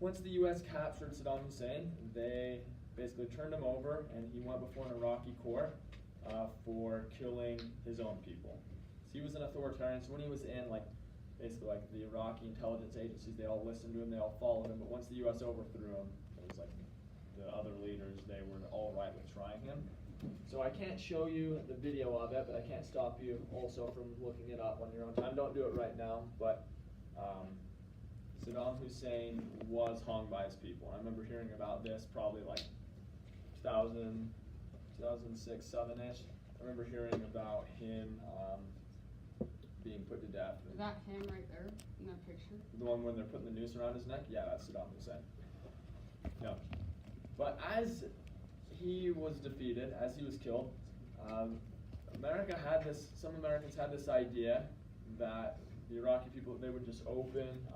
Once the U.S. captured Saddam Hussein, they basically turned him over, and he went before an Iraqi court for killing his own people. So he was an authoritarian. So when he was in, basically the Iraqi intelligence agencies, they all listened to him, they all followed him. But once the U.S. overthrew him, it was like the other leaders, they were all right with trying him. So I can't show you the video of it, but I can't stop you also from looking it up on your own time. Don't do it right now, but Saddam Hussein was hung by his people. I remember hearing about this probably like 2006, 7-ish. I remember hearing about him being put to death. Is that him right there in that picture? The one where they're putting the noose around his neck? Yeah, that's Saddam Hussein. No. But as he was defeated, as he was killed, some Americans had this idea that the Iraqi people, they would just open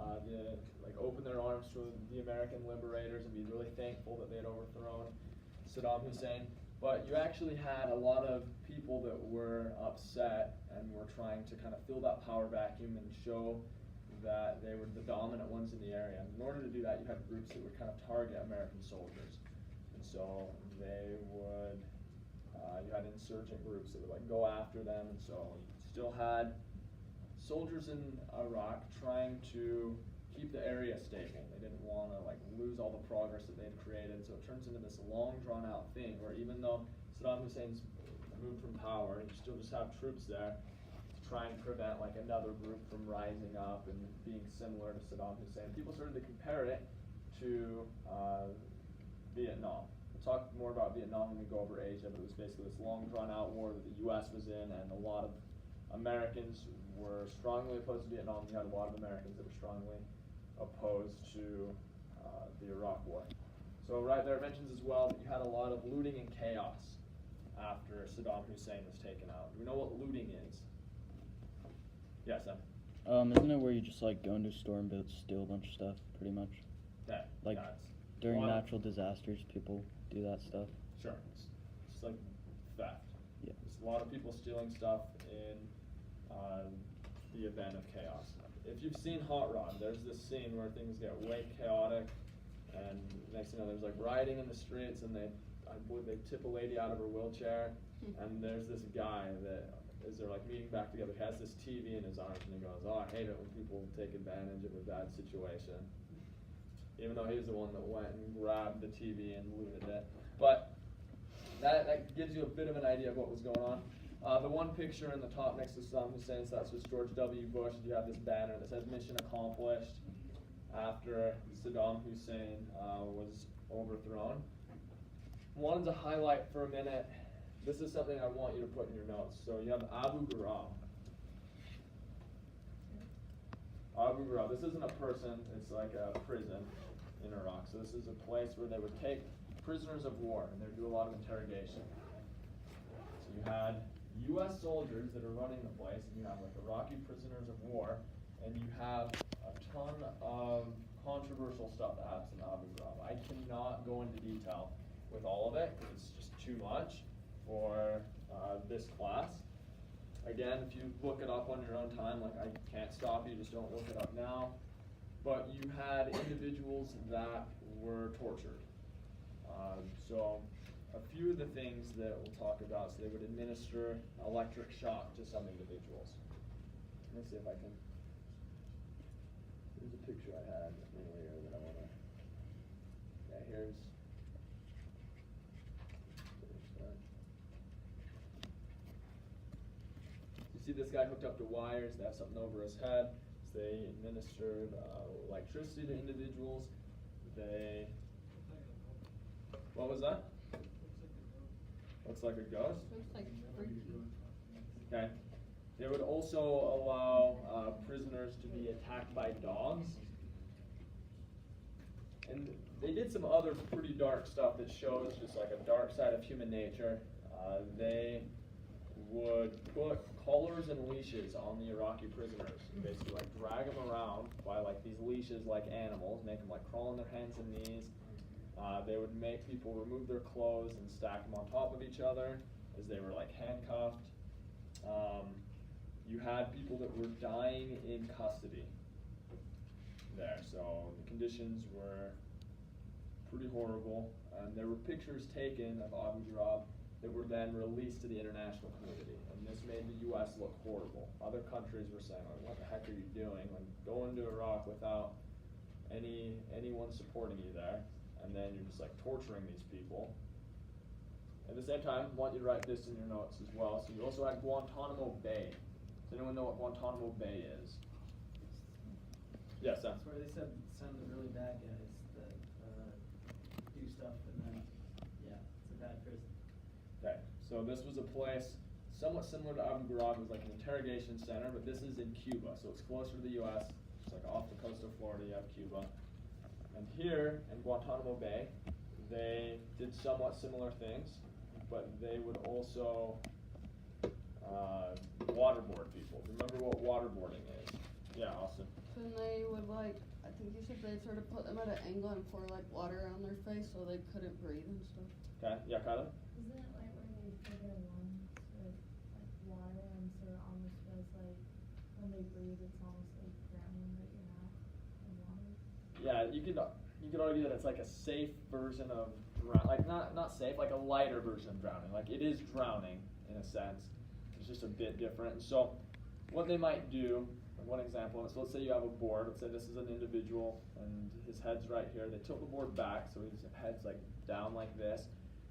their arms to the American liberators and be really thankful that they had overthrown Saddam Hussein. But you actually had a lot of people that were upset and were trying to kind of fill that power vacuum and show that they were the dominant ones in the area. And in order to do that, you had groups that would kind of target American soldiers. And so they would, you had insurgent groups that would go after them. And so you still had soldiers in Iraq trying to keep the area stable. They didn't want to lose all the progress that they'd created. So it turns into this long drawn out thing where even though Saddam Hussein's moved from power, you still just have troops there to try and prevent another group from rising up and being similar to Saddam Hussein. People started to compare it to Vietnam. We'll talk more about Vietnam when we go over Asia, but it was basically this long drawn out war that the US was in, and a lot of Americans were strongly opposed to Vietnam. You had a lot of Americans that were strongly opposed to the Iraq War. So right there it mentions as well that you had a lot of looting and chaos after Saddam Hussein was taken out. Do we know what looting is? Yes, Sam? Isn't it where you just go into a store and steal a bunch of stuff, pretty much? Yeah. During natural disasters, people do that stuff. Sure. It's like theft. Yeah. There's a lot of people stealing stuff in the event of chaos. If you've seen Hot Rod, there's this scene where things get way chaotic, and next thing you know, there's rioting in the streets, and I believe they tip a lady out of her wheelchair, and there's this guy that, as they're meeting back together, he has this TV in his arms, and he goes, "Oh, I hate it when people take advantage of a bad situation." Even though he's the one that went and grabbed the TV and looted it. But that gives you a bit of an idea of what was going on. The one picture in the top next to Saddam Hussein, so that's with George W. Bush. You have this banner that says "Mission Accomplished" after Saddam Hussein was overthrown. Wanted to highlight for a minute, this is something I want you to put in your notes. So you have Abu Ghraib. Abu Ghraib, this isn't a person, it's like a prison in Iraq. So this is a place where they would take prisoners of war and they would do a lot of interrogation. So you had U.S. soldiers that are running the place, and you have Iraqi prisoners of war, and you have a ton of controversial stuff that happens in Abu Ghraib. I cannot go into detail with all of it because it's just too much for this class. Again, if you look it up on your own time, I can't stop you, just don't look it up now. But you had individuals that were tortured. So a few of the things that we'll talk about, so they would administer electric shock to some individuals. Let me see if I can, here's a picture I had earlier that I want to, here's you see this guy hooked up to wires, they have something over his head, so they administered electricity to individuals. What was that? Looks like a ghost? Looks like freaky. Okay. They would also allow prisoners to be attacked by dogs. And they did some other pretty dark stuff that shows just a dark side of human nature. They would put collars and leashes on the Iraqi prisoners and basically drag them around by these leashes like animals, make them crawl on their hands and knees. They would make people remove their clothes and stack them on top of each other as they were handcuffed. You had people that were dying in custody. there. So the conditions were pretty horrible, and there were pictures taken of Abu Ghraib that were then released to the international community, and this made the U.S. look horrible. Other countries were saying, like, what the heck are you doing? Like, go into Iraq without anyone supporting you there, and then you're just like torturing these people. At the same time, I want you to write this in your notes as well. So you also had Guantanamo Bay. Does anyone know what Guantanamo Bay is? Yes, Sam. That's where they send the really bad guys that do stuff, and then, yeah, it's a bad prison. Okay, so this was a place somewhat similar to Abu Ghraib. It was like an interrogation center, but this is in Cuba, so it's closer to the U.S. It's like off the coast of Florida, you have Cuba. And here in Guantanamo Bay, they did somewhat similar things, but they would also waterboard people. Remember what waterboarding is? Yeah, Austin. Then they would like, I think you said they'd sort of put them at an angle and pour like water on their face so they couldn't breathe and stuff. Okay, yeah, Kyla? Isn't it like where they fill their lungs with like water, and so it almost feels like when they breathe it's almost like drowning, but you're not in water? Yeah, you could argue that it's like a safe version of like not safe, like a lighter version of drowning. Like it is drowning in a sense. It's just a bit different. And so what they might do, like one example, so let's say you have a board, let's say this is an individual and his head's right here. They tilt the board back so his head's like down like this.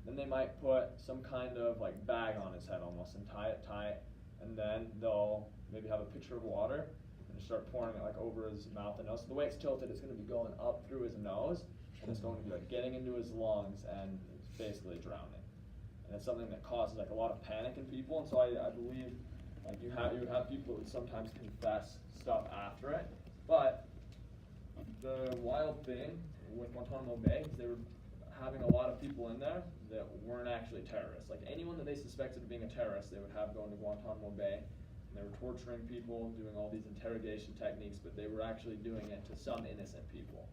Then they might put some kind of like bag on his head almost and tie it, and then they'll maybe have a pitcher of water and start pouring it like over his mouth and nose. So the way it's tilted, it's going to be going up through his nose, and it's going to be like getting into his lungs, and it's basically drowning. And it's something that causes like a lot of panic in people, and so I believe like you would have people that would sometimes confess stuff after it. But the wild thing with Guantanamo Bay is they were having a lot of people in there that weren't actually terrorists. Like anyone that they suspected of being a terrorist, they would have going to Guantanamo Bay. And they were torturing people, doing all these interrogation techniques, but they were actually doing it to some innocent people.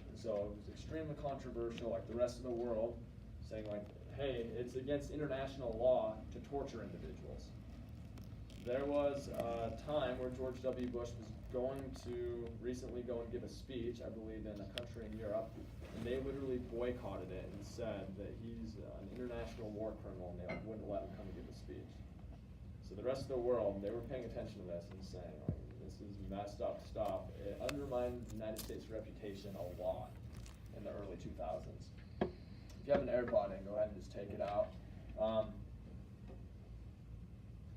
And so it was extremely controversial, like the rest of the world, saying like, hey, it's against international law to torture individuals. There was a time where George W. Bush was going to recently go and give a speech, I believe in a country in Europe, and they literally boycotted it and said that he's an international war criminal, and they wouldn't let him come and give a speech. So the rest of the world, they were paying attention to this and saying, like, this is messed up stuff. It undermined the United States' reputation a lot in the early 2000s. If you have an AirPod in, go ahead and just take it out.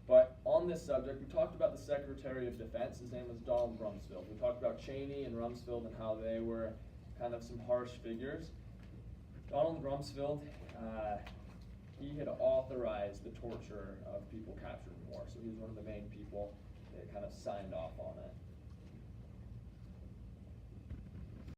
But on this subject, we talked about the Secretary of Defense. His name was Donald Rumsfeld. We talked about Cheney and Rumsfeld and how they were kind of some harsh figures. Donald Rumsfeld, he had authorized the torture of people captured in war. So he was one of the main people that kind of signed off on it.